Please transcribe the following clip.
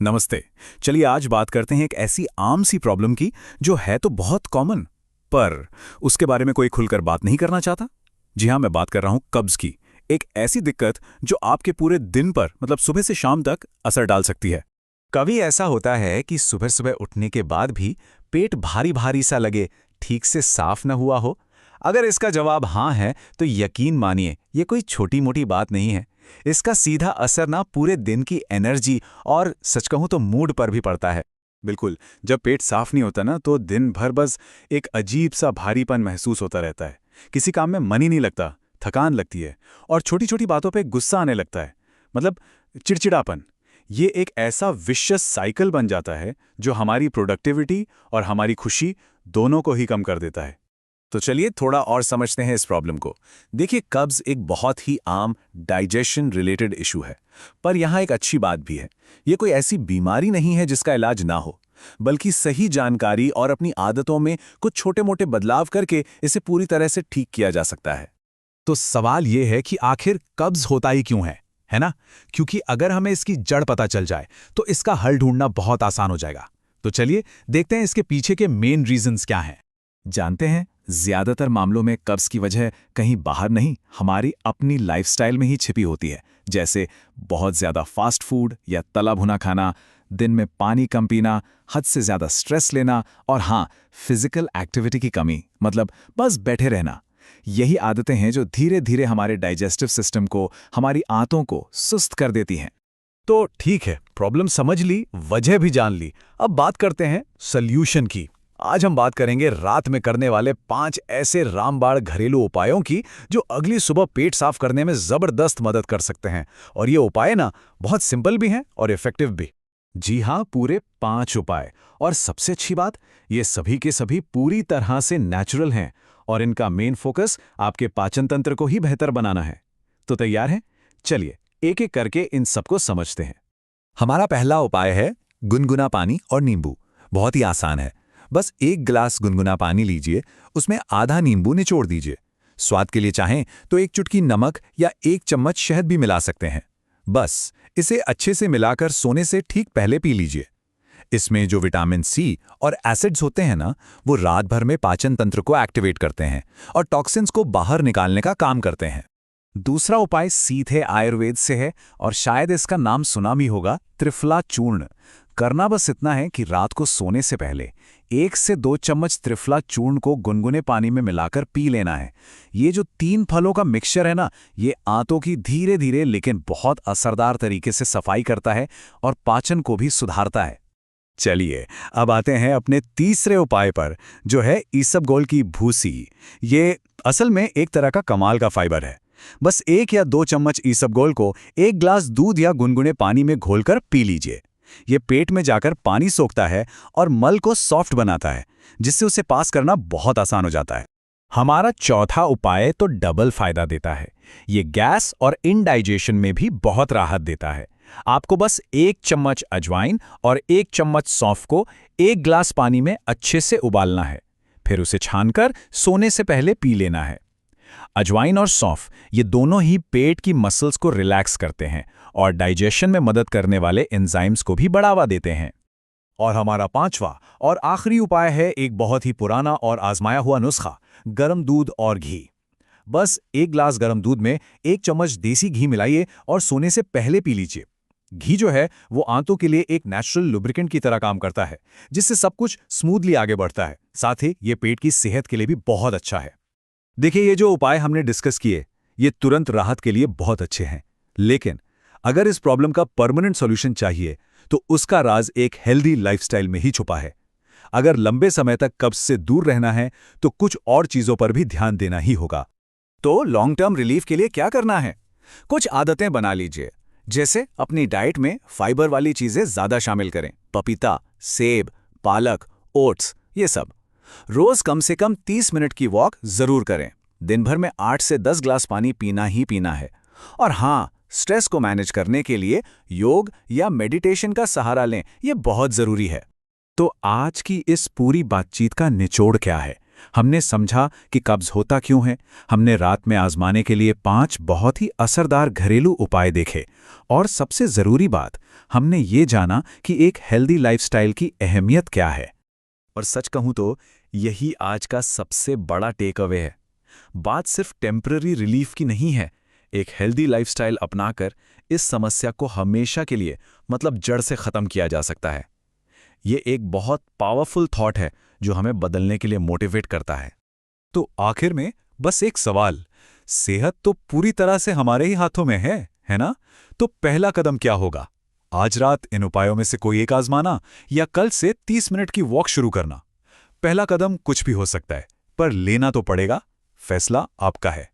नमस्ते। चलिए आज बात करते हैं एक ऐसी आम सी प्रॉब्लम की जो है तो बहुत कॉमन, पर उसके बारे में कोई खुलकर बात नहीं करना चाहता। जी हाँ, मैं बात कर रहा हूँ कब्ज की। एक ऐसी दिक्कत जो आपके पूरे दिन पर मतलब सुबह से शाम तक असर डाल सकती है। कभी ऐसा होता है कि सुबह सुबह उठने के बाद भी पेट भारी भारी सा लगे, ठीक से साफ न हुआ हो। अगर इसका जवाब हाँ है तो यकीन मानिए ये कोई छोटी मोटी बात नहीं है। इसका सीधा असर ना पूरे दिन की एनर्जी और सच कहूँ तो मूड पर भी पड़ता है। बिल्कुल, जब पेट साफ नहीं होता ना तो दिन भर बस एक अजीब सा भारीपन महसूस होता रहता है। किसी काम में मन ही नहीं लगता, थकान लगती है और छोटी छोटी बातों पे गुस्सा आने लगता है। मतलब चिड़चिड़ापन। ये एक ऐसा विशियस साइकिल बन जाता है जो हमारी प्रोडक्टिविटी और हमारी खुशी दोनों को ही कम कर देता है। तो चलिए थोड़ा और समझते हैं इस प्रॉब्लम को। देखिए, कब्ज एक बहुत ही आम डाइजेशन रिलेटेड इशू है, पर यहाँ एक अच्छी बात भी है। ये कोई ऐसी बीमारी नहीं है जिसका इलाज ना हो, बल्कि सही जानकारी और अपनी आदतों में कुछ छोटे मोटे बदलाव करके इसे पूरी तरह से ठीक किया जा सकता है। तो सवाल ये है कि आखिर कब्ज होता ही क्यों है ना? क्योंकि अगर हमें इसकी जड़ पता चल जाए तो इसका हल ढूंढना बहुत आसान हो जाएगा। तो चलिए देखते हैं इसके पीछे के मेन रीजंस क्या हैं। जानते हैं, ज्यादातर मामलों में कब्ज की वजह कहीं बाहर नहीं, हमारी अपनी लाइफस्टाइल में ही छिपी होती है। जैसे बहुत ज्यादा फास्ट फूड या तला भुना खाना, दिन में पानी कम पीना, हद से ज्यादा स्ट्रेस लेना और हाँ, फिजिकल एक्टिविटी की कमी, मतलब बस बैठे रहना। यही आदतें हैं जो धीरे धीरे हमारे डाइजेस्टिव सिस्टम को, हमारी आंतों को सुस्त कर देती हैं। तो ठीक है, प्रॉब्लम समझ ली, वजह भी जान ली। अब बात करते हैं सॉल्यूशन की। आज हम बात करेंगे रात में करने वाले 5 ऐसे रामबाण घरेलू उपायों की जो अगली सुबह पेट साफ करने में जबरदस्त मदद कर सकते हैं। और ये उपाय ना बहुत सिंपल भी हैं और इफेक्टिव भी। जी हाँ, पूरे 5 उपाय। और सबसे अच्छी बात, ये सभी के सभी पूरी तरह से नेचुरल हैं और इनका मेन फोकस आपके पाचन तंत्र को ही बेहतर बनाना है। तो तैयार हैं? चलिए एक एक करके इन सबको समझते हैं। हमारा पहला उपाय है गुनगुना पानी और नींबू। बहुत ही आसान है। बस 1 गिलास गुनगुना पानी लीजिए, उसमें आधा नींबू निचोड़ दीजिए। स्वाद के लिए चाहें तो 1 चुटकी नमक या 1 चम्मच शहद भी मिला सकते हैं। बस इसे अच्छे से मिलाकर सोने से ठीक पहले पी लीजिए। इसमें जो विटामिन सी और एसिड्स होते हैं ना, वो रात भर में पाचन तंत्र को एक्टिवेट करते हैं और टॉक्सिन्स को बाहर निकालने का काम करते हैं। दूसरा उपाय सीधे आयुर्वेद से है और शायद इसका नाम सुना भी होगा, त्रिफला चूर्ण। करना बस इतना है कि रात को सोने से पहले 1 से 2 चम्मच त्रिफला चूर्ण को गुनगुने पानी में मिलाकर पी लेना है। ये जो 3 फलों का मिक्सचर है ना, ये आंतों की धीरे धीरे लेकिन बहुत असरदार तरीके से सफाई करता है और पाचन को भी सुधारता है। चलिए अब आते हैं अपने तीसरे उपाय पर, जो है ईसबगोल की भूसी। ये असल में एक तरह का कमाल का फाइबर है। बस 1 या 2 चम्मच ईसबगोल को 1 ग्लास दूध या गुनगुने पानी में घोलकर पी लीजिए। ये पेट में जाकर पानी सोखता है और मल को सॉफ्ट बनाता है, जिससे उसे पास करना बहुत आसान हो जाता है। हमारा चौथा उपाय तो डबल फायदा देता है। ये गैस और इंडाइजेशन में भी बहुत राहत देता है। आपको बस 1 चम्मच अजवाइन और 1 चम्मच सौंफ को 1 ग्लास पानी में अच्छे से उबालना है, फिर उसे छानकर सोने से पहले पी लेना है। अजवाइन और सौंफ ये दोनों ही पेट की मसल्स को रिलैक्स करते हैं और डाइजेशन में मदद करने वाले एंजाइम्स को भी बढ़ावा देते हैं। और हमारा 5वां और आखिरी उपाय है एक बहुत ही पुराना और आजमाया हुआ नुस्खा, गरम दूध और घी। बस 1 ग्लास गरम दूध में 1 चम्मच देसी घी मिलाइए और सोने से पहले पी लीजिए। घी जो है वो आंतों के लिए एक नेचुरल लुब्रिकेंट की तरह काम करता है, जिससे सब कुछ स्मूथली आगे बढ़ता है। साथ ही ये पेट की सेहत के लिए भी बहुत अच्छा है। देखिए, ये जो उपाय हमने डिस्कस किए, ये तुरंत राहत के लिए बहुत अच्छे हैं, लेकिन अगर इस प्रॉब्लम का परमानेंट सॉल्यूशन चाहिए तो उसका राज एक हेल्दी लाइफस्टाइल में ही छुपा है। अगर लंबे समय तक कब्ज से दूर रहना है तो कुछ और चीजों पर भी ध्यान देना ही होगा। तो लॉन्ग टर्म रिलीफ के लिए क्या करना है? कुछ आदतें बना लीजिए, जैसे अपनी डाइट में फाइबर वाली चीजें ज्यादा शामिल करें। पपीता, सेब, पालक, ओट्स, ये सब। रोज कम से कम 30 मिनट की वॉक जरूर करें। दिन भर में 8 से 10 ग्लास पानी पीना ही पीना है। और हाँ, स्ट्रेस को मैनेज करने के लिए योग या मेडिटेशन का सहारा लें, यह बहुत जरूरी है। तो आज की इस पूरी बातचीत का निचोड़ क्या है? हमने समझा कि कब्ज होता क्यों है, हमने रात में आजमाने के लिए 5 बहुत ही असरदार घरेलू उपाय देखे, और सबसे ज़रूरी बात, हमने ये जाना कि एक हेल्दी लाइफस्टाइल की अहमियत क्या है। और सच कहूँ तो यही आज का सबसे बड़ा टेक अवे है। बात सिर्फ टेम्पररी रिलीफ की नहीं है। एक हेल्दी लाइफस्टाइल अपनाकर इस समस्या को हमेशा के लिए, मतलब जड़ से ख़त्म किया जा सकता है। ये एक बहुत पावरफुल थॉट है जो हमें बदलने के लिए मोटिवेट करता है। तो आखिर में बस एक सवाल, सेहत तो पूरी तरह से हमारे ही हाथों में है ना? तो पहला कदम क्या होगा? आज रात इन उपायों में से कोई एक आजमाना या कल से 30 मिनट की वॉक शुरू करना? पहला कदम कुछ भी हो सकता है, पर लेना तो पड़ेगा। फैसला आपका है।